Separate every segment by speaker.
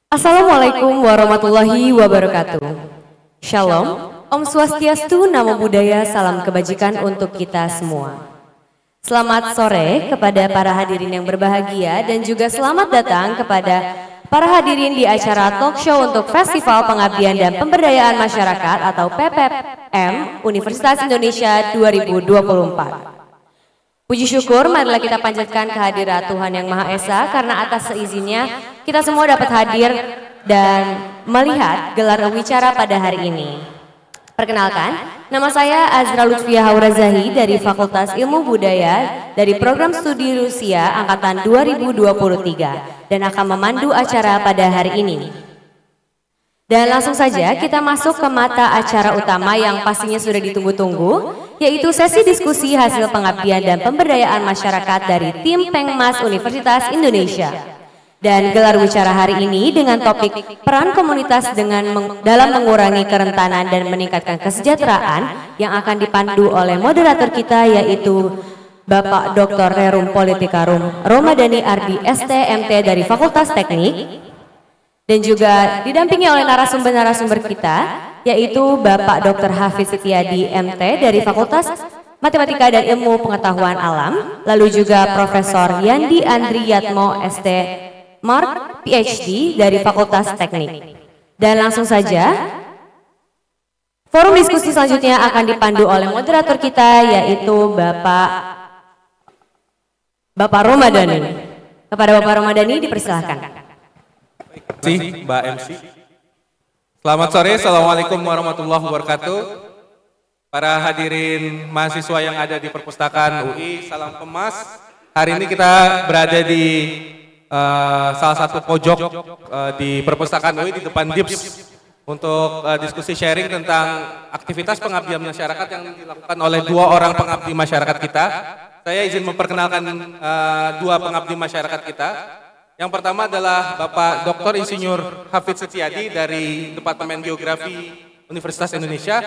Speaker 1: Assalamualaikum warahmatullahi wabarakatuh. Shalom, Om Swastiastu, Namo Buddhaya, salam kebajikan untuk kita semua. Selamat sore kepada para hadirin yang berbahagia dan juga selamat datang kepada para hadirin di acara talk show untuk Festival Pengabdian dan Pemberdayaan Masyarakat atau PPM Universitas Indonesia 2024. Puji syukur, marilah kita panjatkan kehadirat Tuhan Yang Maha Esa karena atas seizinnya kita semua dapat hadir dan melihat gelar wicara pada hari ini. Perkenalkan, nama saya Azra Lutfia Haurazahi dari Fakultas Ilmu Budaya dari Program Studi Rusia Angkatan 2023 dan akan memandu acara pada hari ini. Dan langsung saja kita masuk ke mata acara utama yang pastinya sudah ditunggu-tunggu, yaitu sesi diskusi hasil pengabdian dan pemberdayaan masyarakat dari tim Pengmas Universitas Indonesia. Dan gelar wicara hari ini dengan topik peran komunitas dalam mengurangi kerentanan dan meningkatkan kesejahteraan yang akan dipandu oleh moderator kita, yaitu Bapak Dr. Rerum Politikarum Romadani Ardi STMT dari Fakultas Teknik. Dan juga didampingi oleh narasumber-narasumber kita, yaitu Bapak Dr. Hafiz Setiadi MT dari Fakultas Matematika dan Ilmu Pengetahuan Alam, lalu juga Profesor Yandi Andriyatmo ST Mark PhD dari Fakultas Teknik. Dan langsung saja, forum diskusi selanjutnya akan dipandu oleh moderator kita, yaitu Bapak Romadani. Kepada Bapak Romadani dipersilahkan.
Speaker 2: Terima kasih Mbak MC. Selamat sore, Assalamualaikum warahmatullahi wabarakatuh. Para hadirin mahasiswa yang ada di perpustakaan UI, salam Pemas. Hari ini kita berada di salah satu pojok di perpustakaan UI di depan DIPS untuk diskusi sharing tentang aktivitas pengabdian masyarakat yang dilakukan oleh dua orang pengabdi masyarakat kita. Saya izin memperkenalkan dua pengabdi masyarakat kita. Yang pertama adalah Bapak Dr. Insinyur Hafiz Setiadi dari Departemen Geografi Universitas Indonesia.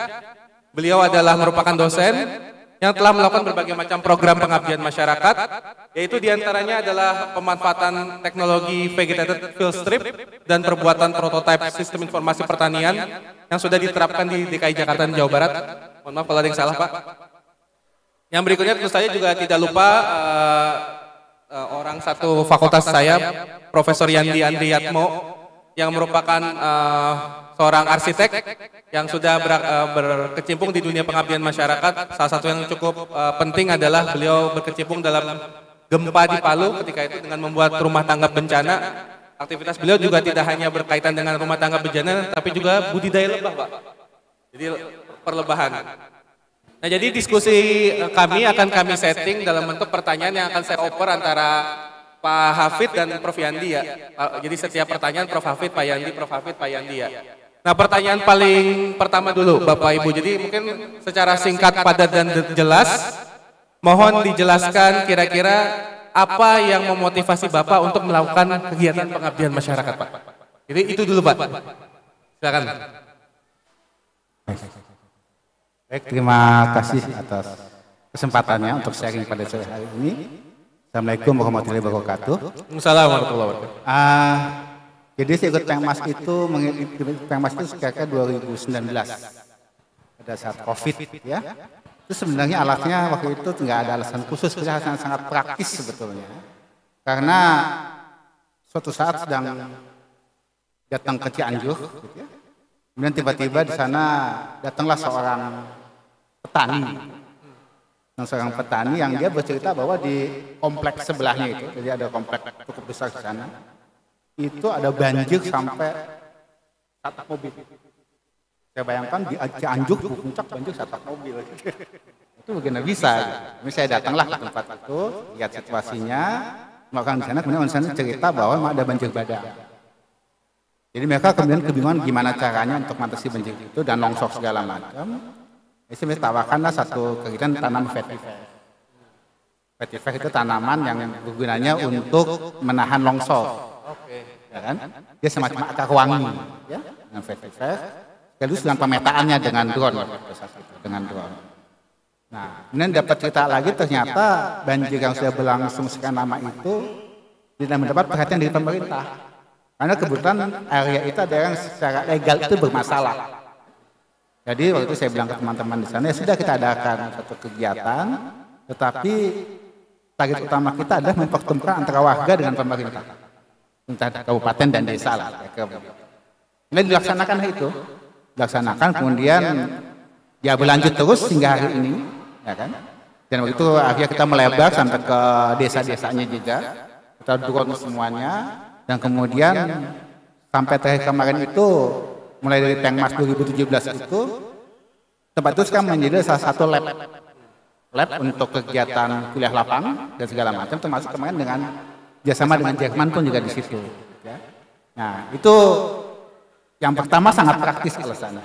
Speaker 2: Beliau adalah merupakan dosen yang telah melakukan berbagai macam program pengabdian masyarakat, yaitu diantaranya adalah pemanfaatan teknologi vegetated field strip dan perbuatan prototipe sistem informasi pertanian yang sudah diterapkan di DKI Jakarta dan Jawa Barat. Mohon maaf kalau ada yang salah, Pak. Yang berikutnya tentu saja juga tidak lupa orang satu fakultas saya, Profesor Yandi Andriyatmo, yang merupakan seorang arsitek yang sudah berkecimpung di dunia pengabdian masyarakat. Salah satu yang cukup penting adalah beliau berkecimpung dalam gempa di Palu ketika itu dengan membuat rumah tangga bencana. Aktivitas beliau juga tidak hanya berkaitan dengan rumah tangga bencana, tapi juga budidaya lebah, Pak. Jadi perlebahan. Nah, jadi diskusi kami akan kami setting dalam bentuk pertanyaan yang akan saya oper antara Pak Hafid dan Prof Yandi ya. Jadi setiap pertanyaan Prof Hafid, Pak Yandi, Prof Hafid, Pak Yandi ya. Nah, pertanyaan paling pertama dulu Bapak Ibu. Jadi mungkin secara singkat, padat dan jelas, mohon dijelaskan kira-kira apa yang memotivasi Bapak untuk melakukan kegiatan pengabdian masyarakat, Pak. Jadi itu dulu, Pak. Silakan.
Speaker 3: Baik, terima kasih atas kesempatannya untuk sharing pada sore hari ini. Assalamualaikum warahmatullahi wabarakatuh.
Speaker 2: Assalamualaikum warahmatullahi wabarakatuh.
Speaker 3: Jadi saya ikut Pengmas itu sekitar 2019 pada saat COVID ya. Itu sebenarnya alatnya waktu itu nggak ada alasan khusus, alasan sangat praktis sebetulnya. Karena suatu saat sedang datang ke Cianjur, gitu ya. Kemudian tiba-tiba di sana datanglah seorang petani, yang dia bercerita bahwa di kompleks sebelahnya itu, jadi ada kompleks cukup besar di sana, itu ada banjir sampai satak mobil. Saya bayangkan di Cianjur puncak banjir satak mobil. Itu bagaimana bisa? Gitu. Saya datanglah ke tempat itu, lihat situasinya, melakukan di sana, kemudian di sana cerita bahwa memang ada banjir bandang. Jadi mereka kemudian kebingungan gimana caranya untuk mengatasi banjir itu dan longsor segala macam. Saya tawarkanlah satu kegiatan tanam vetiver. Vetiver itu tanaman yang bergunanya untuk menahan longsor. Ya kan? Dia semacam akar wangi, ya, dengan vetiver. Sekaligus dengan pemetaannya dengan drone. Nah, kemudian dapat cerita lagi ternyata banjir yang sudah berlangsung sekian lama itu tidak mendapat perhatian dari pemerintah. Karena kebetulan area itu ada yang secara legal itu bermasalah. Jadi waktu itu saya bilang ke teman-teman di sana, ya sudah kita adakan satu kegiatan, tetapi target utama kita adalah mempertemukan antara warga dengan pemerintah, entah kabupaten dan desa lah. Ini dilaksanakan itu, dilaksanakan kemudian ya berlanjut terus hingga hari ini, ya kan? Dan waktu itu akhirnya kita melebar sampai ke desa-desanya juga, kita drone semuanya, dan kemudian sampai terakhir kemarin itu mulai dari Pengmas 2017 itu tempat itu sekarang menjadi salah satu lab untuk kegiatan kuliah lapang dan segala macam, termasuk kemarin dengan kerjasama dengan Jerman pun juga di situ. Ya. Nah itu yang pertama sangat praktis alasannya.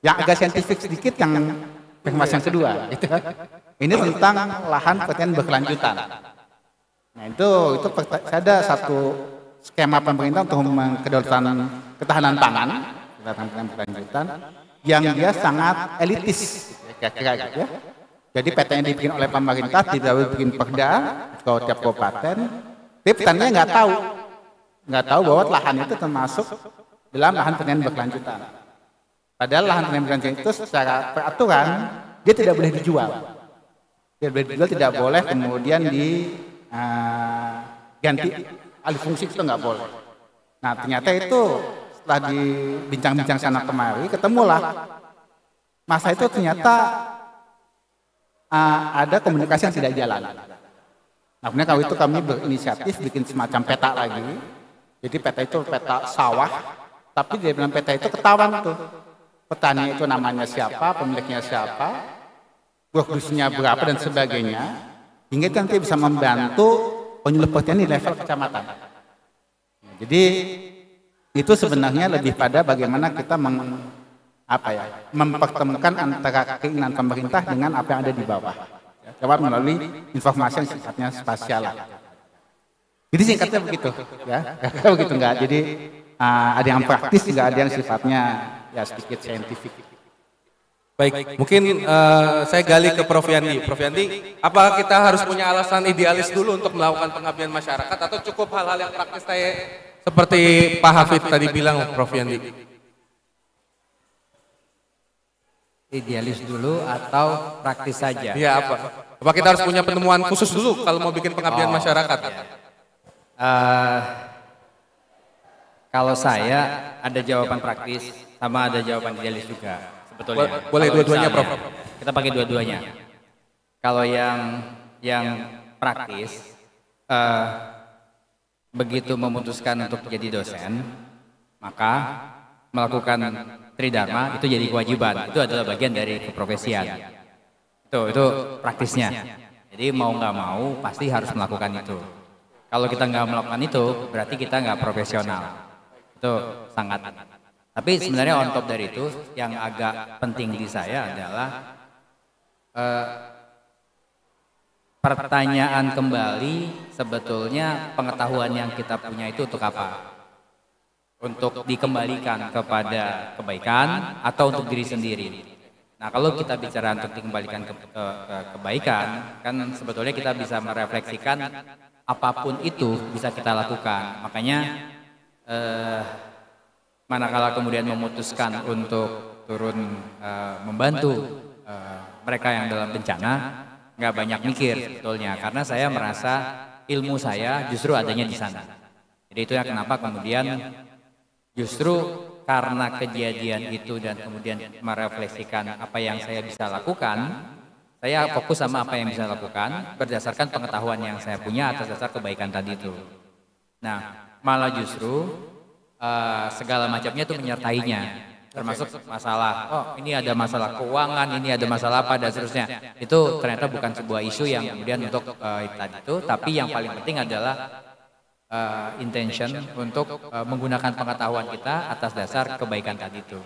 Speaker 3: Yang agak saintifik sedikit yang Pengmas yang kedua. Gitu. Ini tentang lahan pertanian berkelanjutan. Nah itu ada satu skema pemerintah untuk ketahanan pangan berkelanjutan yang dia sangat elitis, kira-kira gitu ya. Jadi petanya dibikin oleh pemerintah, tidak bikin perda ke tiap kabupaten. Tapi petaninya nggak tahu bahwa lahan itu termasuk dalam lahan pertanian berkelanjutan. Padahal lahan pertanian berkelanjutan itu secara peraturan dia tidak boleh dijual. Dia boleh dijual, tidak boleh kemudian diganti alih fungsi, itu nggak boleh. Nah ternyata itu setelah dibincang-bincang sana kemari, ketemulah masa itu ternyata ada komunikasi yang tidak jalan. Nah kemudian kalau itu kami berinisiatif bikin semacam peta lagi. Jadi peta itu peta sawah, tapi di dalam peta itu ketahuan tuh petani itu namanya siapa, pemiliknya siapa, produksinya berapa dan sebagainya, hingga itu nanti bisa membantu penyuluh pertanian di level kecamatan. Jadi itu sebenarnya lebih pada bagaimana kita mempertemukan antara keinginan pemerintah dengan apa yang ada di bawah, lewat melalui informasi yang sifatnya spasial. Jadi singkatnya begitu, ya, begitu enggak. Jadi ada yang praktis, juga ada yang sifatnya ya sedikit saintifik.
Speaker 2: Baik, mungkin saya gali ke Prof. Yandi. Prof. Yandi, apakah kita harus punya alasan idealis dulu untuk melakukan pengabdian masyarakat, atau cukup hal-hal yang praktis seperti Pak Hafid tadi bilang, Prof. Yandi?
Speaker 4: Idealis dulu atau praktis saja?
Speaker 2: Iya, apa kita harus punya penemuan khusus dulu kalau mau bikin pengabdian masyarakat?
Speaker 4: Kalau saya ada jawaban praktis sama ada jawaban idealis juga sebetulnya.
Speaker 2: Boleh dua-duanya, Prof.
Speaker 4: Kita pakai dua-duanya. Kalau yang praktis, begitu memutuskan untuk jadi dosen, maka melakukan tridharma itu jadi kewajiban. Itu adalah bagian dari keprofesian. Itu praktisnya. Jadi mau nggak mau pasti harus melakukan itu. Kalau kita nggak melakukan itu, berarti kita nggak profesional. Itu sangat. Tapi sebenarnya on top dari itu, yang agak penting di saya adalah pertanyaan kembali, sebetulnya pengetahuan yang kita punya itu untuk apa? Untuk dikembalikan kepada kebaikan atau untuk diri sendiri. Nah kalau kita bicara untuk dikembalikan ke kebaikan, kan sebetulnya kita bisa merefleksikan apapun itu bisa kita lakukan. Makanya manakala kemudian memutuskan untuk turun membantu mereka yang dalam bencana, nggak banyak mikir sebetulnya, karena saya merasa ilmu saya justru adanya di sana. Jadi itu yang kenapa kemudian justru karena kejadian itu dan kemudian merefleksikan apa yang saya bisa lakukan, saya fokus sama apa yang bisa lakukan berdasarkan pengetahuan yang saya punya atas dasar kebaikan tadi itu. Nah, malah justru segala macamnya itu menyertainya, termasuk masalah, ini ada masalah keuangan, ini ada masalah apa dan seterusnya. Itu ternyata bukan sebuah isu yang kemudian untuk tadi itu, tapi yang paling penting adalah intention untuk menggunakan pengetahuan kita atas dasar kebaikan tadi itu.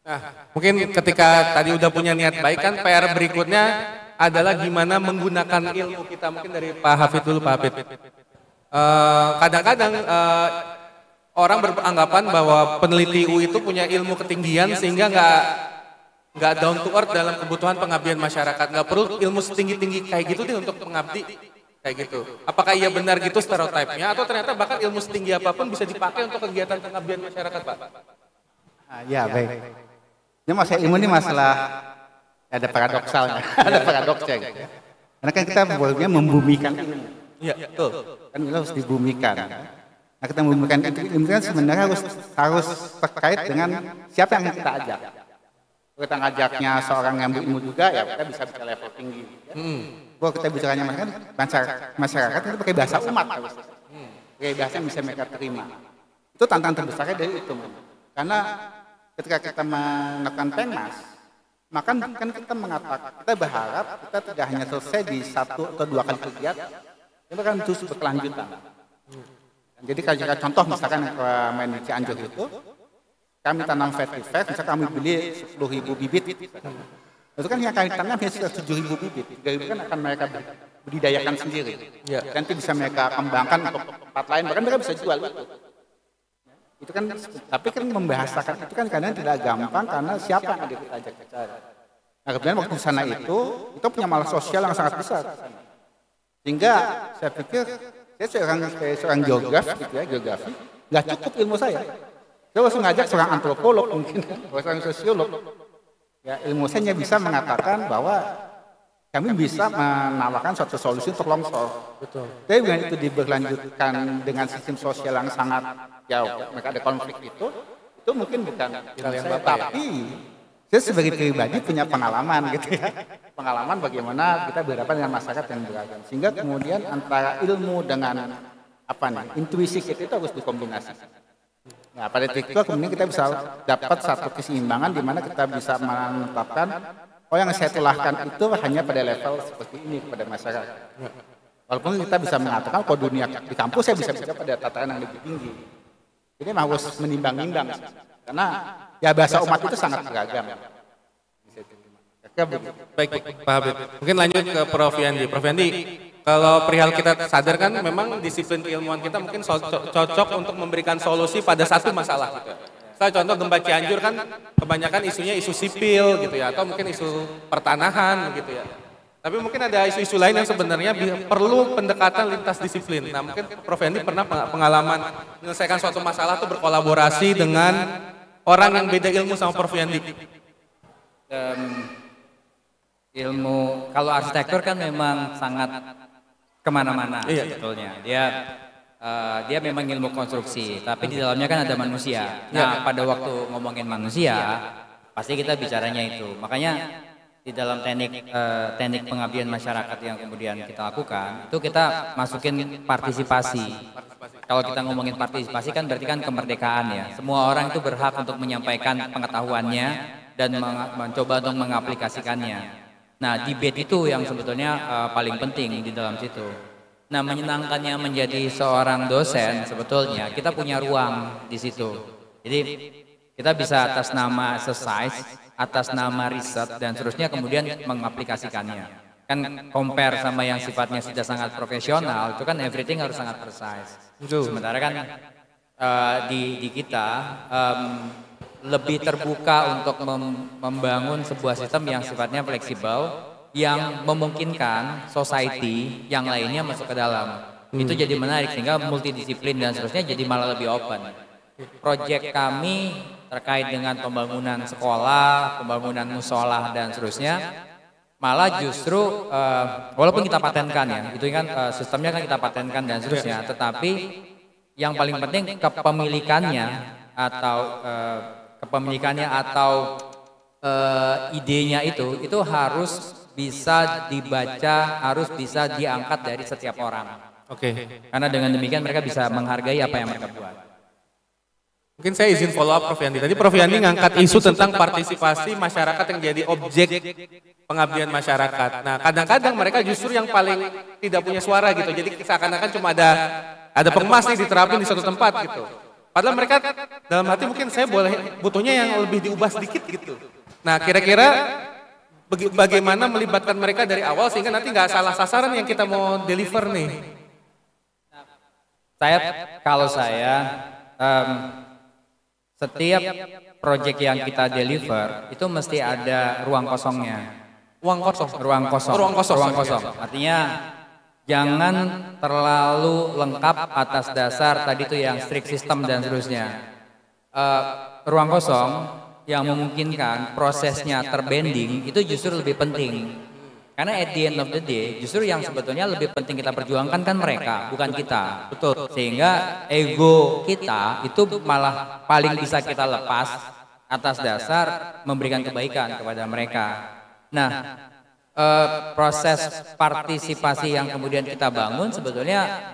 Speaker 2: Nah, mungkin ketika tadi udah punya niat baik, kan PR berikutnya adalah gimana menggunakan ilmu kita. Mungkin dari Pak Hafid dulu, Pak Hafid. Kadang-kadang orang beranggapan bahwa peneliti UI itu punya ilmu ketinggian sehingga nggak down to earth dalam kebutuhan pengabdian masyarakat. Nggak perlu ilmu setinggi-tinggi kayak gitu deh untuk mengabdi. Kayak gitu. Apakah iya benar gitu stereotipnya atau ternyata bahkan ilmu setinggi apapun bisa dipakai untuk kegiatan pengabdian masyarakat, Pak?
Speaker 3: Ya baik. Ini masalah ilmu ini masalah ada paradoksalnya, ada paradoksnya gitu ya. Karena kan kita bolehnya membumikan ilmu.
Speaker 2: Iya, betul.
Speaker 3: Kan itu harus dibumikan. Nah kita membumikan ilmu kan sebenarnya harus terkait dengan siapa yang kita ajak. Kalau kita ngajaknya seorang yang berilmu juga, ya kita bisa level tinggi. Ya. Kalau kita bicaranya masyarakat itu pakai bahasa umat harus. Pakai bahasa yang bisa mereka terima. Itu tantangan terbesarnya dari itu. Karena ketika kita melakukan Pengmas, maka kan kita mengatakan, kita berharap kita tidak hanya selesai di 1 atau 2 kali kegiatan, kita kan terus berkelanjutan. Jadi kalau contoh misalkan main di Cianjur itu, kami tanam vertifek, misalkan kami beli 10.000 bibit, itu kan yang kami tanam hanya sekitar 7.000 bibit, 3.000 kan akan mereka budidayakan sendiri. Nanti bisa mereka kembangkan untuk tempat lain, bahkan mereka bisa jual itu kan, tapi kan membahasakan itu kan kadang tidak gampang karena siapa yang ada kita ajak bicara. Nah kemudian waktu di sana itu punya malah sosial yang sangat besar. Sehingga saya pikir saya seorang geograf gitu ya, geografi nggak cukup ilmu saya. Saya harus ngajak seorang antropolog mungkin, seorang sosiolog. Ya ilmu saya bisa mengatakan bahwa kami bisa menawarkan suatu solusi untuk longsor. Betul. Tapi dengan itu diberlanjutkan dengan sistem sosial yang sangat jauh, mereka ada konflik itu mungkin bukan saya, tapi saya sebagai pribadi punya pengalaman gitu ya. Pengalaman bagaimana kita berhadapan dengan masyarakat yang beragam. Sehingga kemudian antara ilmu dengan intuisi kita itu harus dikombinasikan. Nah, pada titik itu kemudian kita bisa dapat satu keseimbangan di mana kita bisa menetapkan yang saya tulahkan itu hanya pada level seperti ini kepada masyarakat. Walaupun kita bisa mengatakan kalau dunia di kampus saya bisa bicara pada tataran yang lebih tinggi. Jadi harus menimbang-nimbang karena ya bahasa umat itu sangat beragam.
Speaker 2: Baik, Pak Habib. Mungkin lanjut ke Prof Yandi. Prof Yandi, kalau perihal kita sadar kan memang disiplin keilmuan kita mungkin cocok untuk memberikan solusi pada satu masalah gitu. Saya contoh gempa Cianjur kan kebanyakan isunya isu sipil gitu ya, atau mungkin isu pertanahan gitu ya. Tapi mungkin ada isu-isu lain yang sebenarnya perlu pendekatan lintas disiplin. Nah mungkin Prof Yandi pernah pengalaman menyelesaikan suatu masalah itu berkolaborasi dengan orang yang beda ilmu sama Prof Yandi.
Speaker 4: Ilmu, kalau arsitektur kan memang sangat kemana-mana sebetulnya. Dia memang ilmu konstruksi, tapi di dalamnya kan ada manusia. Nah, pada waktu ngomongin manusia, pasti kita bicaranya itu. Makanya di dalam teknik pengabdian masyarakat yang kemudian kita lakukan, itu kita masukin partisipasi. Kalau kita ngomongin partisipasi kan berarti kan kemerdekaan ya. Semua orang itu berhak untuk menyampaikan pengetahuannya dan mencoba untuk mengaplikasikannya. Nah, debate itu yang sebetulnya paling penting di dalam situ. Nah, menyenangkannya menjadi seorang dosen sebetulnya kita punya ruang di situ. Jadi kita bisa atas nama exercise, atas nama riset dan seterusnya kemudian mengaplikasikannya. Kan compare sama yang sifatnya sudah sangat profesional, itu kan everything harus sangat precise. Sementara kan di kita lebih terbuka untuk membangun sebuah sistem yang sifatnya fleksibel, yang memungkinkan society yang lainnya masuk ke dalam. Itu jadi menarik sehingga multidisiplin dan seterusnya jadi malah lebih open. Proyek kami terkait dengan pembangunan sekolah, pembangunan musola dan seterusnya, malah justru walaupun kita patenkan ya, itu kan sistemnya kan kita patenkan dan seterusnya, tetapi yang paling penting kepemilikannya atau idenya itu harus bisa dibaca, harus bisa diangkat dari setiap orang. Karena dengan demikian mereka bisa menghargai apa yang mereka buat.
Speaker 2: Mungkin saya izin follow up Prof Yandi. Tadi Prof Yandi ngangkat isu tentang partisipasi masyarakat yang jadi objek pengabdian masyarakat. Nah, kadang-kadang mereka justru yang paling tidak punya suara gitu. Jadi seakan-akan cuma ada pengmas nih diterapin di suatu tempat gitu. Padahal mereka dalam hati mungkin saya butuhnya yang lebih diubah sedikit gitu. Nah, kira-kira bagaimana melibatkan mereka dari awal sehingga nanti nggak salah sasaran yang kita mau deliver nih?
Speaker 4: Kalau saya setiap proyek yang kita deliver itu mesti ada ruang kosongnya.
Speaker 2: Ruang kosong.
Speaker 4: Artinya jangan terlalu lengkap atas dasar tadi tuh yang strict system dan seterusnya. Ruang kosong yang memungkinkan prosesnya terbending itu justru lebih penting. Karena at the end of the day, justru yang sebetulnya lebih penting kita perjuangkan kan mereka, bukan kita. Betul. Sehingga ego kita itu malah paling bisa kita lepas atas dasar memberikan kebaikan kepada mereka. Nah, proses partisipasi yang kemudian kita bangun sebetulnya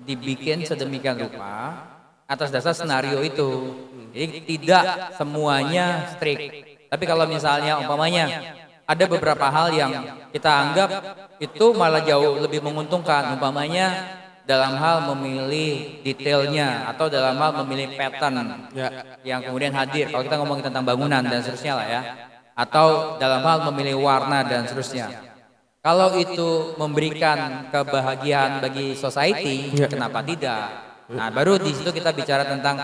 Speaker 4: dibikin sedemikian rupa atas dasar skenario itu. Jadi tidak semuanya strict. Tapi kalau misalnya umpamanya ada beberapa hal yang kita anggap itu malah jauh lebih menguntungkan, umpamanya dalam hal memilih detailnya atau dalam hal memilih pattern yang kemudian hadir. Kalau kita ngomongin tentang bangunan dan seterusnya lah ya, atau dalam hal memilih warna dan seterusnya. Kalau itu memberikan kebahagiaan bagi society, kenapa tidak? Nah, baru di situ kita bicara tentang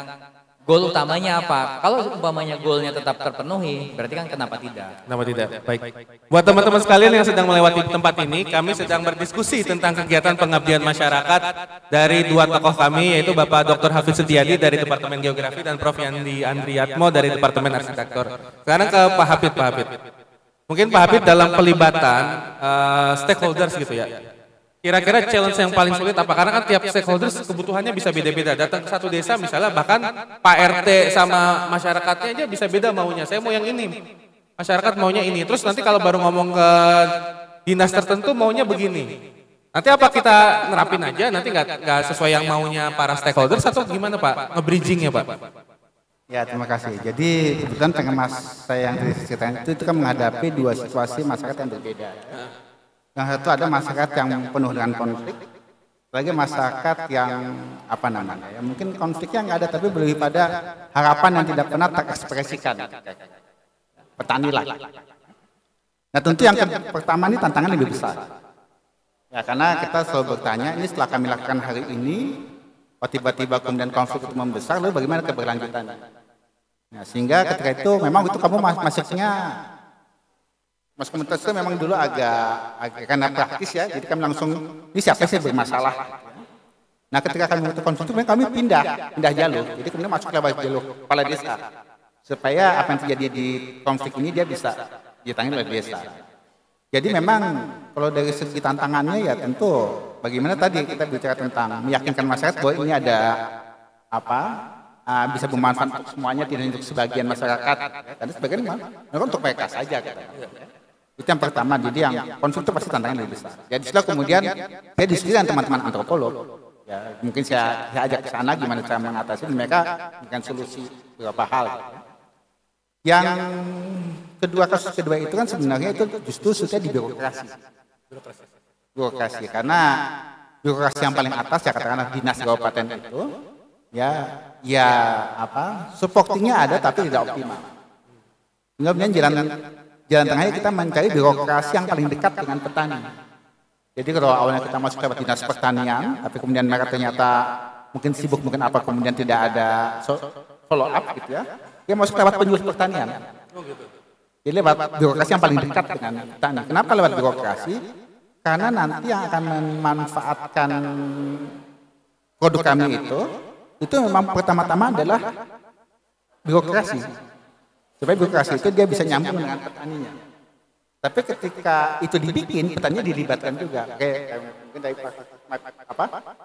Speaker 4: goal utamanya apa? Kalau umpamanya goalnya tetap terpenuhi, berarti kan kenapa tidak?
Speaker 2: Kenapa tidak? Baik. Buat teman-teman sekalian yang sedang melewati tempat ini, kami sedang berdiskusi tentang kegiatan pengabdian masyarakat dari dua tokoh kami, yaitu Bapak Dr. Hafiz Setiadi dari Departemen Geografi dan Prof. Yandi Andriatmo dari Departemen Arsitektur. Sekarang ke Pak Hafid. Mungkin Pak Hafid dalam pelibatan stakeholders gitu ya. Kira-kira challenge yang paling sulit apa? Karena kan tiap stakeholders kebutuhannya bisa beda-beda. Datang ke satu desa misalnya bahkan Pak RT sama masyarakatnya aja bisa beda maunya. Saya mau yang ini, masyarakat maunya ini. Terus nanti kalau baru ngomong ke dinas tertentu maunya begini. Nanti apa kita nerapin aja? Nanti nggak sesuai yang maunya para stakeholders atau gimana Pak? Nge-bridging-nya Pak?
Speaker 3: Ya terima kasih. Jadi kebetulan pengemas saya yang ceritakan itu kan menghadapi dua situasi masyarakat yang berbeda. Yang satu ada masyarakat yang penuh dengan konflik, lagi masyarakat yang apa namanya ya mungkin konfliknya nggak ada tapi lebih pada harapan yang tidak pernah terekspresikan. Petani lah. Nah tentu yang pertama ini tantangan lebih besar. Ya karena kita selalu bertanya ini setelah kami lakukan hari ini, tiba-tiba kemudian konflik itu membesar, lalu bagaimana keberlanjutannya? Nah, sehingga ketika itu memang itu kamu masuknya Mas komunitas itu memang dulu agak karena praktis ya, jadi kami langsung ini siapa sih bermasalah. Nah ketika kami membentuk konflik itu kami pindah jalur, jadi kemudian masuk lewat jalur kepala desa supaya apa yang terjadi di konflik ini dia bisa ditangani oleh desa. Jadi memang kalau dari segi tantangannya ya tentu bagaimana tadi kita bicara tentang meyakinkan masyarakat bahwa ini ada apa bisa bermanfaat untuk semuanya tidak untuk sebagian masyarakat, dan sebagian untuk mereka saja. Itu yang pertama, jadi yang konflik itu pasti tantangan lebih besar. Jadi setelah kemudian saya diskusi dengan teman-teman antropolog, ya mungkin saya ajak ke sana gimana cara mengatasi, mereka dengan solusi beberapa hal. Yang kedua, kasus kedua itu kan sebenarnya itu justru sudah di birokrasi. Birokrasi, karena birokrasi yang paling atas ya katakanlah dinas kabupaten itu, ya apa, supportingnya ada tapi tidak optimal. Kemudian jalan tengahnya kita mencari birokrasi yang paling dekat dengan petani. Jadi kalau awalnya kita masuk ke dinas pertanian, tapi kemudian mereka ternyata mungkin sibuk, mungkin apa, kemudian tidak ada follow up gitu ya, dia masuk lewat penyuluh pertanian. Jadi lewat birokrasi yang paling dekat dengan petani. Kenapa lewat birokrasi? Karena nanti yang akan memanfaatkan produk kami itu memang pertama-tama adalah birokrasi. Supaya birokrasi itu dia bisa nyambung dengan petaninya. Tapi ketika itu dibikin, petaninya dilibatkan juga. Kayak mungkin dari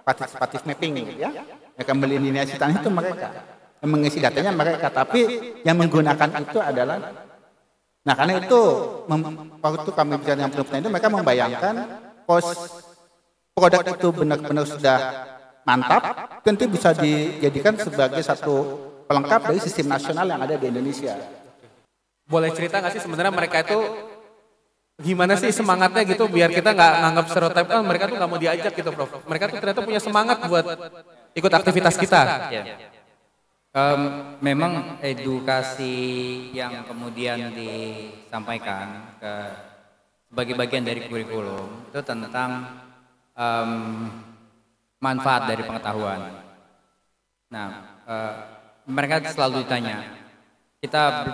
Speaker 3: participative mapping gitu ya. Mereka meliniasi tanah itu mereka. Yang mengisi datanya mereka. Tapi yang menggunakan itu adalah, nah karena itu, waktu kami bicara yang petani itu, mereka membayangkan produk itu benar-benar sudah mantap, tentu bisa dijadikan sebagai satu pelengkap dari sistem nasional yang ada di Indonesia.
Speaker 2: Boleh cerita nggak sih sebenarnya mereka itu gimana sih semangatnya gitu biar kita nggak nganggap stereotip mereka tuh nggak mau diajak gitu Prof. Mereka tuh ternyata punya semangat buat ikut aktivitas kita.
Speaker 4: Memang edukasi yang kemudian disampaikan ke sebagai bagian dari kurikulum itu tentang manfaat dari pengetahuan. Nah, mereka selalu ditanya,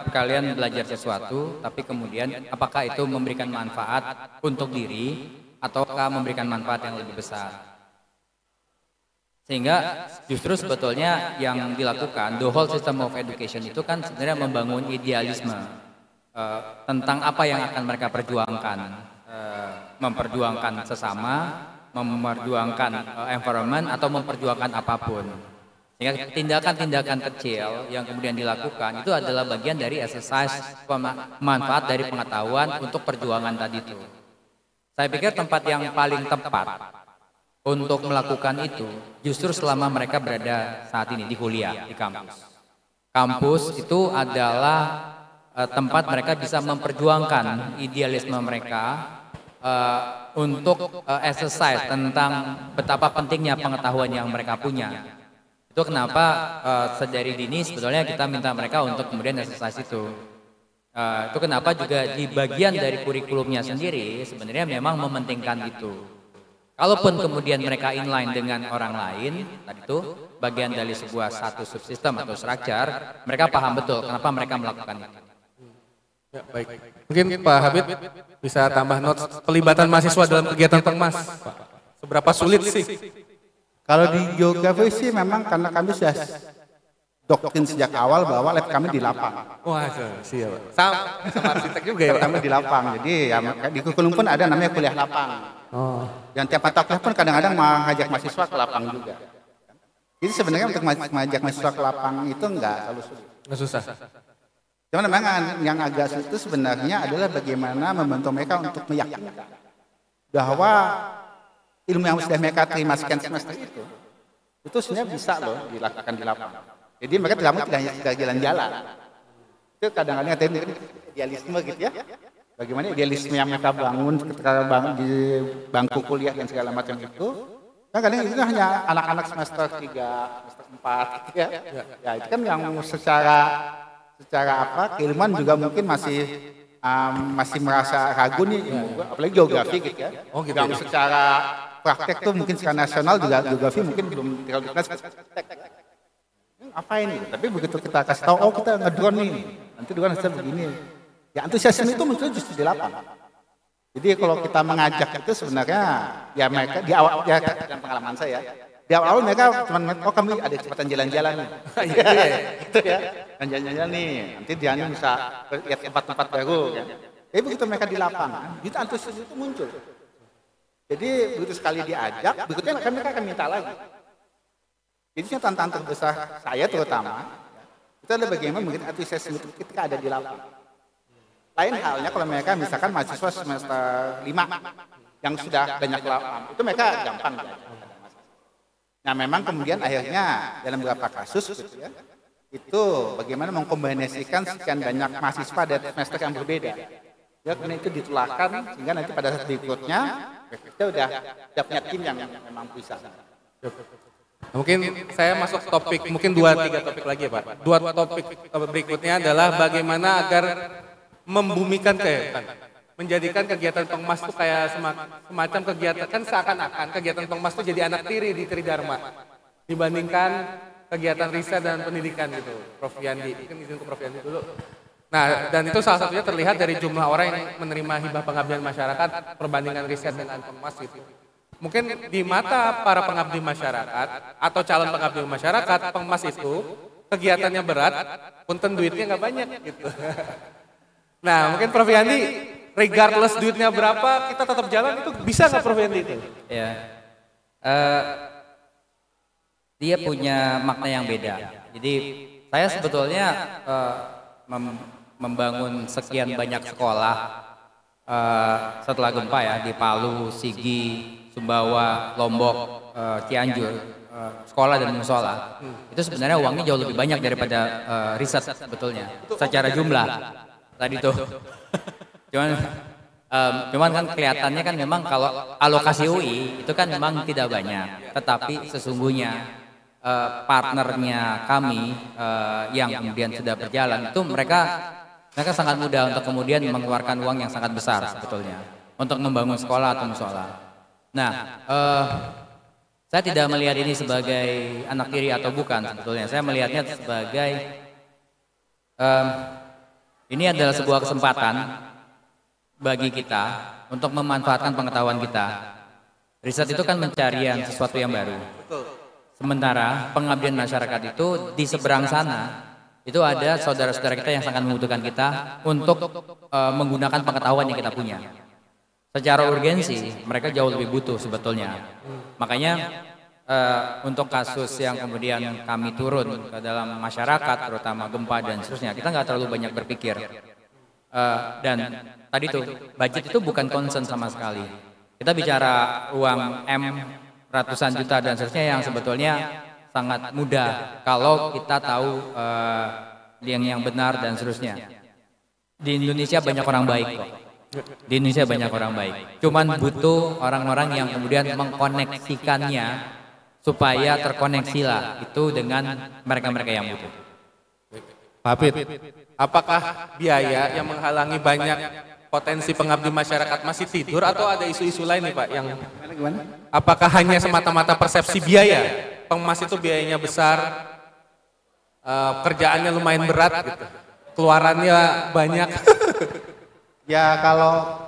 Speaker 4: kalian belajar sesuatu, tapi kemudian apakah itu memberikan manfaat untuk diri ataukah memberikan manfaat yang lebih besar. Sehingga justru sebetulnya yang dilakukan, the whole system of education itu kan sebenarnya membangun idealisme tentang apa yang akan mereka perjuangkan, memperjuangkan sesama, memperjuangkan environment atau memperjuangkan apapun. Sehingga tindakan-tindakan kecil yang kemudian dilakukan itu adalah bagian dari exercise manfaat dari pengetahuan untuk perjuangan tadi itu. Saya pikir tempat yang paling tepat untuk melakukan itu justru selama mereka berada saat ini di kuliah, di kampus. Kampus itu adalah tempat mereka bisa memperjuangkan idealisme mereka untuk exercise tentang betapa pentingnya pengetahuan yang mereka punya. Itu kenapa sedari dini sebetulnya kita minta mereka untuk kemudian exercise itu. Itu kenapa juga di bagian dari kurikulumnya sendiri sebenarnya memang mementingkan itu. Kalaupun kemudian mereka inline dengan orang lain, tadi itu bagian dari sebuah satu subsistem atau structure, mereka paham betul kenapa mereka melakukan itu.
Speaker 2: Ya, baik. Mungkin Pak Habib bisa tambah notes pelibatan mahasiswa dalam kegiatan Pengmas. Seberapa sulit sih?
Speaker 3: Kalau di geografi sih memang karena kami sudah doktrin sejak awal bahwa lab kami di lapang.
Speaker 2: Wah, siap. Sama arsitek juga ya,
Speaker 3: Lab kami di lapang. Jadi ya, di kurikulum pun ada namanya kuliah lapang.
Speaker 2: Oh.
Speaker 3: Dan tiap mata kuliah pun kadang-kadang mengajak mahasiswa ke lapang juga. Jadi sebenarnya untuk mengajak mahasiswa ke lapang itu enggak terlalu sulit.
Speaker 2: Nggak susah.
Speaker 3: Cuman memang yang agak sulit itu sebenarnya adalah bagaimana membantu mereka untuk meyakinkan bahwa ilmu yang sudah mereka terima sekian semester itu sebenarnya bisa loh dilakukan di lapangan. Jadi mereka tidak hanya sekedar jalan-jalan. Itu kadang-kadang ada idealisme gitu ya. Bagaimana idealisme yang mereka bangun ketika di bangku kuliah dan segala macam itu. Kan kadang itu hanya anak-anak semester 3, semester 4 gitu ya. Ya itu kan yang secara keilmuan juga mungkin masih merasa ragu nih, apalagi geografi gitu ya.
Speaker 2: Oh, gitu.
Speaker 3: Yang secara praktek tuh mungkin secara nasional juga geografi mungkin belum terlalu dikenal. Apa ini? Tapi begitu kita kasih tahu, oh kita ngedrone nih, nanti drone hasilnya begini. Ya antusiasme itu muncul justru di lapangan. Jadi kalau kita mengajak itu sebenarnya ya mereka di awal ya dalam pengalaman saya. Di awal mereka cuma oh kami ada kesempatan jalan-jalan nih. Gitu ya. Dan jalan-jalan nih, nanti dia bisa lihat tempat-tempat baru ya. Tapi begitu mereka di lapangan, itu antusiasme itu muncul. Jadi begitu sekali diajak, berikutnya mereka akan minta lagi. Jadi tantangan terbesar saya terutama itu adalah bagaimana mungkin antusiasme itu ketika ada di lapangan. Lain halnya kalau mereka misalkan mahasiswa semester 5 yang sudah banyak lapangan, itu mereka gampang belajar. Nah memang kemudian akhirnya dalam beberapa kasus gitu ya, itu bagaimana mengkombinasikan sekian banyak mahasiswa dari semester yang berbeda. Ya kemudian itu ditulahkan sehingga nanti pada saat berikutnya kita udah punya tim yang memang bisa.
Speaker 2: Mungkin saya masuk topik, mungkin 2-3 topik lagi ya Pak. 2 topik berikutnya adalah bagaimana agar membumikan menjadikan kegiatan Pengmas itu kayak semacam kegiatan, kan seakan-akan kegiatan Pengmas itu jadi anak tiri di Tridharma dibandingkan kegiatan riset dan pendidikan gitu. Prof Yandi, mungkin izin ke Prof Yandi dulu. Nah, dan itu salah satunya terlihat dari jumlah orang yang menerima hibah pengabdian masyarakat perbandingan riset dengan Pengmas itu. Mungkin di mata para pengabdi masyarakat atau calon pengabdi masyarakat, Pengmas itu kegiatannya berat, punten duitnya nggak banyak gitu. Nah, mungkin Prof Yandi, regardless duitnya berapa, kita tetap jalan itu bisa nggak Prof Yandi itu?
Speaker 4: Ya, dia punya makna yang beda. Jadi saya sebetulnya membangun sekian banyak sekolah setelah gempa ya di Palu, Sigi, Sumbawa, Lombok, Cianjur, sekolah dan musola. Itu sebenarnya uangnya jauh lebih banyak daripada riset sebetulnya secara jumlah. Tadi tuh, cuman kan kelihatannya kan memang kalau alokasi UI itu kan memang tidak banyak, tetapi sesungguhnya partnernya kami yang kemudian sudah berjalan itu mereka sangat mudah untuk kemudian mengeluarkan uang yang sangat besar sebetulnya untuk membangun sekolah atau musola. Nah, saya tidak melihat ini sebagai anak tiri atau bukan sebetulnya. Saya melihatnya sebagai ini adalah sebuah kesempatan bagi kita untuk memanfaatkan pengetahuan kita. Riset itu kan pencarian sesuatu yang baru. Sementara pengabdian masyarakat itu di seberang sana, itu ada saudara-saudara kita yang sangat membutuhkan kita untuk menggunakan pengetahuan yang kita punya. Secara urgensi, mereka jauh lebih butuh sebetulnya. Makanya untuk kasus yang kemudian kami turun ke dalam masyarakat, terutama gempa dan seterusnya, kita nggak terlalu banyak berpikir. Dan tadi tuh, budget itu bukan concern sama sekali. Kita bicara uang ratusan juta dan seterusnya yang sebetulnya sangat mudah kalau kita tahu yang benar dan seterusnya. Di Indonesia banyak orang baik kok. Di Indonesia banyak orang baik. Cuman butuh orang-orang yang kemudian mengkoneksikannya supaya terkoneksilah itu dengan mereka-mereka yang butuh.
Speaker 2: Pak Hafid, apakah biaya yang menghalangi banyak potensi pengabdi masyarakat masih tidur atau ada isu-isu lain nih Pak yang apakah hanya semata-mata persepsi biaya? Pengmas itu biayanya besar, kerjaannya lumayan berat gitu. Keluarannya banyak.
Speaker 3: Ya kalau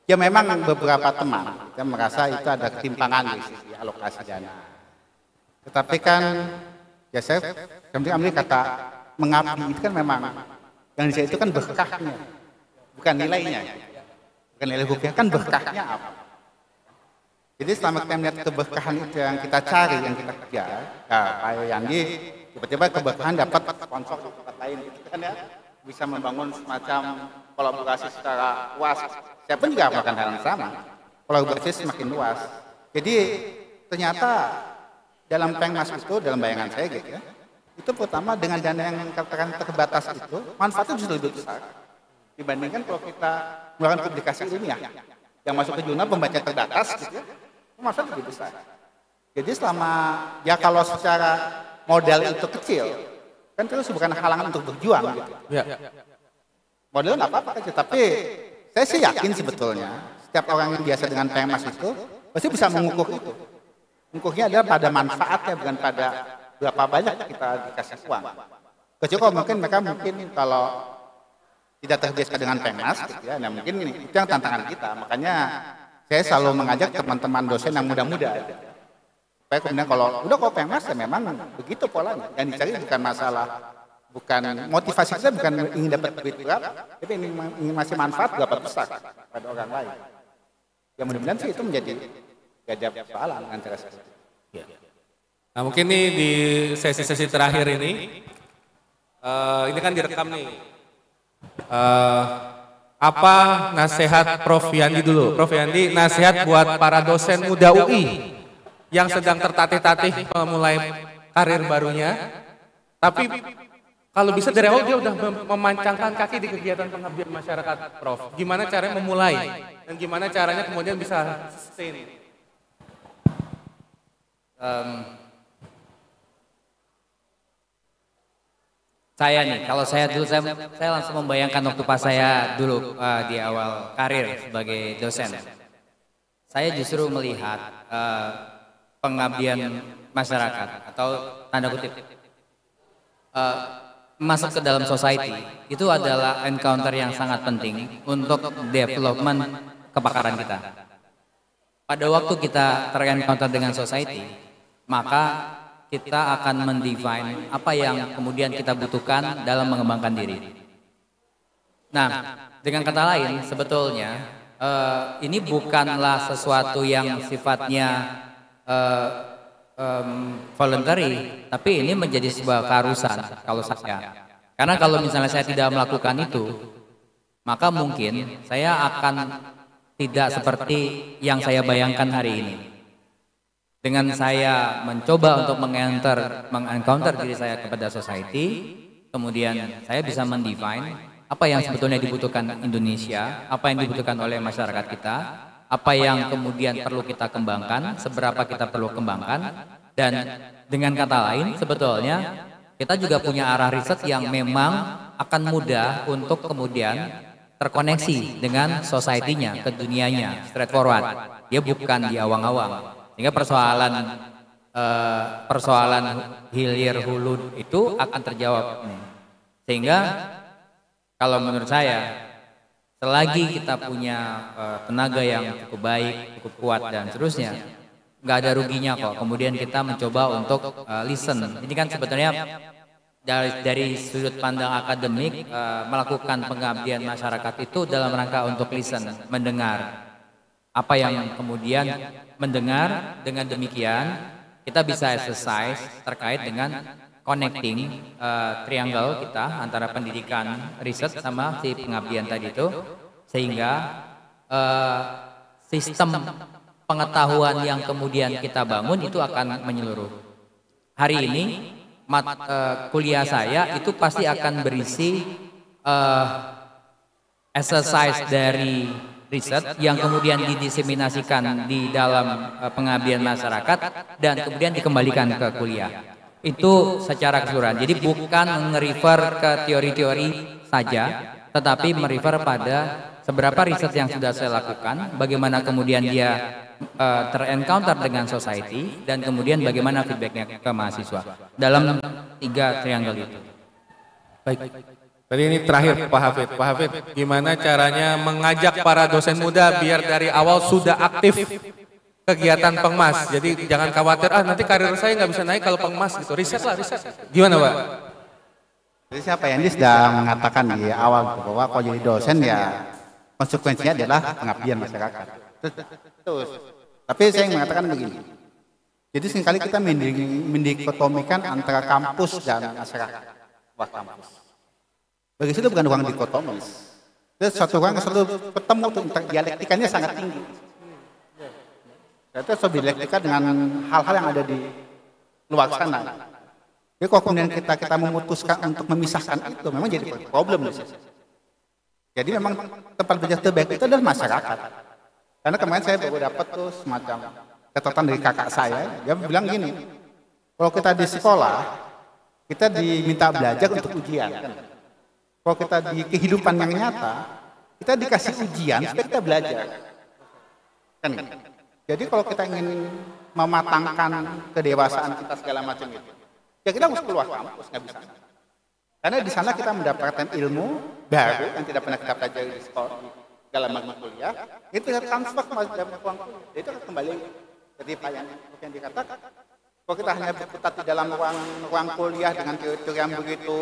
Speaker 3: ya memang beberapa teman yang merasa itu ada ketimpangan di sisi alokasi dana. Tetapi kan ya saya ambil kata mengabdi itu kan memang yang di itu kan berkahnya, bukan nilainya. Bukan nilai rupiah, kan berkahnya apa? Jadi selama kita melihat keberkahan itu yang kita cari, yang kita kejar, ya Pak Yandi tiba-tiba keberkahan dapat sponsor di tempat lain, gitu kan ya, bisa membangun semacam kolaborasi secara luas. Saya pun juga melakukan hal yang sama, kolaborasi semakin luas. Jadi ternyata dalam Pengmas itu, dalam bayangan saya gitu ya, itu pertama dengan dana yang katakan terbatas itu, manfaatnya justru lebih besar dibandingkan kalau kita melakukan publikasi ilmiah yang masuk ke jurnal pembaca terbatas gitu ya, manfaatnya lebih besar. Jadi selama ya kalau secara modal itu kecil, kan terus bukan halangan untuk berjuang gitu.
Speaker 2: Ya.
Speaker 3: Modal nggak apa-apa aja, tapi saya sih yakin sebetulnya setiap orang yang biasa dengan Pengmas itu pasti bisa mengukur itu. Mengukurnya adalah pada manfaatnya, bukan pada berapa banyak kita dikasih uang. Kecuali mungkin mereka kalau tidak terbiasa dengan Pengmas, gitu ya, nah mungkin itu yang tantangan kita. Makanya saya selalu mengajak teman-teman dosen yang muda-muda, gitu. Supaya kemudian kalau udah kok Pengmas ya memang begitu polanya. Yang dicari bukan masalah, bukan motivasi kita bukan ingin dapat duit berapa, tapi ingin masih manfaat berapa besar pada orang lain. Ya mudah-mudahan sih itu menjadi gak ada persoalan antara saya.
Speaker 2: Nah mungkin nih di sesi-sesi terakhir ini kan direkam nih. Apa nasihat Prof Yandi dulu? Prof Yandi, nasihat buat para dosen muda UI yang sedang tertatih-tatih memulai karir barunya, tapi kalau bisa dari awal dia udah memancangkan kaki di kegiatan pengabdian masyarakat, Prof. Gimana caranya memulai dan gimana caranya kemudian bisa sustain?
Speaker 4: Saya nih, kalau saya dulu saya langsung membayangkan waktu pas saya dulu di awal karir sebagai dosen. Saya justru melihat pengabdian masyarakat atau tanda kutip masuk ke dalam society itu adalah encounter yang sangat penting untuk development kepakaran kita. Pada waktu kita ter-encounter dengan society, maka kita akan mendefine apa yang kemudian kita butuhkan dalam mengembangkan diri. Nah, dengan kata lain, sebetulnya ini bukanlah sesuatu yang sifatnya voluntary, tapi ini menjadi sebuah keharusan kalau saya. Karena kalau misalnya saya tidak melakukan itu, maka mungkin saya akan tidak seperti yang saya bayangkan hari ini. Dengan saya mencoba untuk mengencounter diri saya kepada society, kemudian saya bisa mendefine apa yang sebetulnya dibutuhkan Indonesia, apa yang dibutuhkan oleh masyarakat kita, apa yang kemudian perlu kita kembangkan, seberapa kita perlu kembangkan, dan dengan kata lain sebetulnya kita juga punya arah riset yang memang akan mudah untuk kemudian terkoneksi dengan society-nya, ke dunianya, straightforward. Dia bukan di awang-awang. Sehingga persoalan hilir hulu itu akan terjawab. Sehingga kalau menurut saya selagi kita punya tenaga yang cukup baik, cukup kuat dan seterusnya, nggak ada ruginya kok. Kemudian kita mencoba untuk listen. Ini kan sebetulnya dari sudut pandang akademik, melakukan pengabdian masyarakat itu dalam rangka untuk listen, mendengar. Apa yang kemudian mendengar, dengan demikian kita bisa exercise terkait dengan connecting triangle kita antara pendidikan, riset sama si pengabdian tadi itu, sehingga sistem pengetahuan yang kemudian kita bangun itu akan menyeluruh. Hari ini kuliah saya itu pasti akan berisi exercise dari riset yang kemudian didiseminasikan di dalam pengabdian masyarakat dan kemudian dikembalikan ke kuliah. Itu secara keseluruhan. Jadi bukan nge-refer ke teori-teori saja, tetapi merefer pada seberapa riset yang sudah saya lakukan, bagaimana kemudian dia ter-encounter dengan society, dan kemudian bagaimana feedbacknya ke mahasiswa dalam 3 triangle itu.
Speaker 2: Baik. Tadi ini terakhir Pak Hafid. Pak Hafid, gimana caranya mengajak para dosen muda biar dari awal sudah aktif kegiatan Pengmas? Jadi jangan khawatir, nanti karir saya nggak bisa naik kalau Pengmas gitu. Riset lah, riset. Gimana Pak?
Speaker 3: Jadi siapa yang sudah mengatakan di awal bahwa kalau jadi dosen ya konsekuensinya adalah pengabdian masyarakat. Terus. Tapi saya mengatakan begini. Jadi seringkali kita mendikotomikan antara kampus dan masyarakat. Wah, kampus. Bagi saya itu bukan ruang dikotomis. Itu suatu ruang yang selalu ketemu, dialektikanya sangat tinggi. Itu selalu dialektika dengan hal-hal yang ada di luar sana. Jadi kalau kemudian kita memutuskan untuk memisahkan itu, memang jadi problem di sini. Jadi memang tempat belajar terbaik itu adalah masyarakat. Karena kemarin saya baru dapat tuh semacam catatan dari kakak saya, dia bilang gini, kalau kita di sekolah, kita diminta belajar untuk ujian. Kalau kita di kehidupan yang nyata, kita dikasih ujian supaya kita belajar. Kan? Jadi kalau kita ingin mematangkan kedewasaan kita segala macam itu, ya kita harus keluar kampus, nggak bisa. Karena di sana kita mendapatkan ilmu baru yang tidak pernah kita pelajari di sekolah, dalam mata kuliah, itu transfer ke dalam ruang kuliah. Itu kembali jadi Pak yang dikatakan, kalau kita hanya berkutat di dalam ruang kuliah dengan teori-teori yang begitu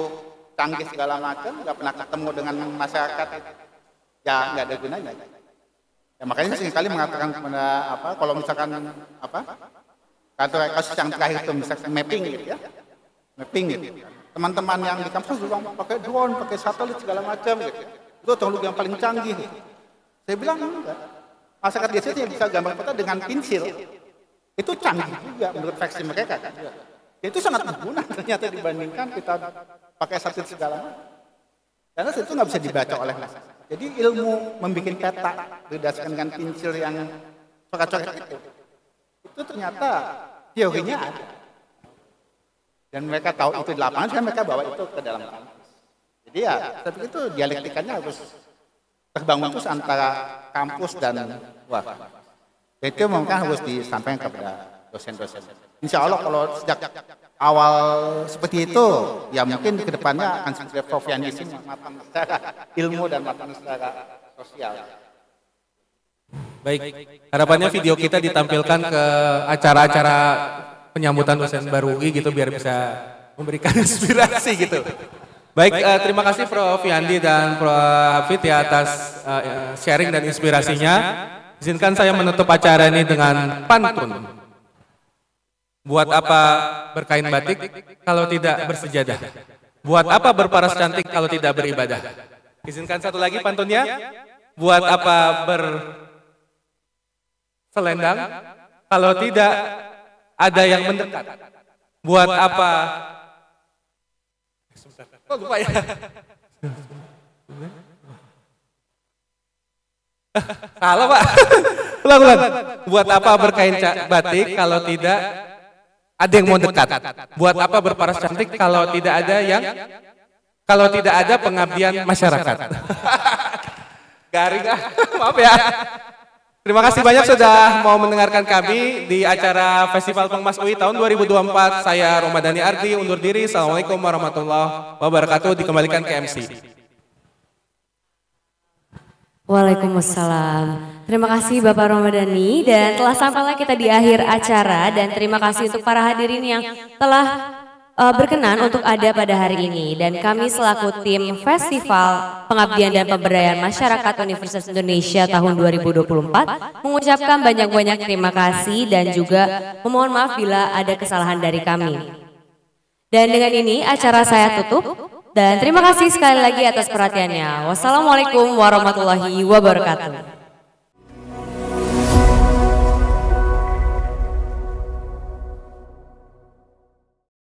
Speaker 3: canggih segala macam, nggak pernah ketemu dengan masyarakat, ya nggak ada gunanya. Ya, makanya saya sekali mengatakan kepada kalau misalkan kasus yang terakhir itu misalkan mapping gitu ya, mapping gitu. Teman-teman yang di kampus juga pakai drone, pakai satelit segala macam gitu. Itu teknologi yang paling canggih. Gitu. Saya bilang enggak. Masyarakat biasanya bisa gambar peta dengan pensil. Itu canggih juga menurut versi mereka kan. Ya, itu sangat berguna ternyata dibandingkan kita pakai satelit segala macam. Karena itu nggak bisa dibaca oleh masyarakat. Jadi ilmu membuat peta berdasarkan dengan pensil yang coret-coret itu ternyata teorinya ada. Dan mereka tahu itu di lapangan, kan mereka bawa itu ke dalam kampus. Jadi ya, tapi itu dialektikannya harus terbangun terus antara kampus dan luar. Itu mungkin harus disampaikan kepada dosen-dosen. Insya Allah kalau sejak awal seperti itu, ya mungkin ke depannya akan seperti Prof. Yandi matang secara ilmu dan matang secara sosial.
Speaker 2: Baik, harapannya video kita ditampilkan ke acara-acara penyambutan dosen baru UI gitu biar bisa memberikan inspirasi gitu. Baik, terima kasih Prof. Yandi dan Prof. Hafid ya atas sharing dan inspirasinya. Izinkan saya menutup acara ini dengan pantun. Buat apa berkain batik kalau tidak bersejadah? Buat apa berparas cantik kalau tidak beribadah? Izinkan satu lagi pantunnya. Buat apa berselendang kalau tidak ada yang mendekat? Buat apa? Oh, lupa ya. Salah Pak. Ulang. Buat apa berkain batik kalau tidak ada yang mau dekat? Buat apa berparas cantik kalau tidak ada pengabdian masyarakat? Garing maaf ya. Terima kasih banyak sudah mau mendengarkan kami di acara Festival Pengmas UI tahun 2024. Saya Romadhani Ardi undur diri. Assalamualaikum warahmatullahi wabarakatuh. Dikembalikan ke MC.
Speaker 1: Waalaikumsalam. Terima kasih Bapak Ramadhani dan telah sampailah kita di akhir acara dan terima kasih untuk para hadirin yang telah berkenan untuk ada pada hari ini dan kami selaku tim Festival Pengabdian dan Pemberdayaan Masyarakat Universitas Indonesia tahun 2024 mengucapkan banyak-banyak terima kasih dan juga memohon maaf bila ada kesalahan dari kami. Dan dengan ini acara saya tutup dan terima kasih sekali lagi atas perhatiannya. Wassalamualaikum warahmatullahi wabarakatuh.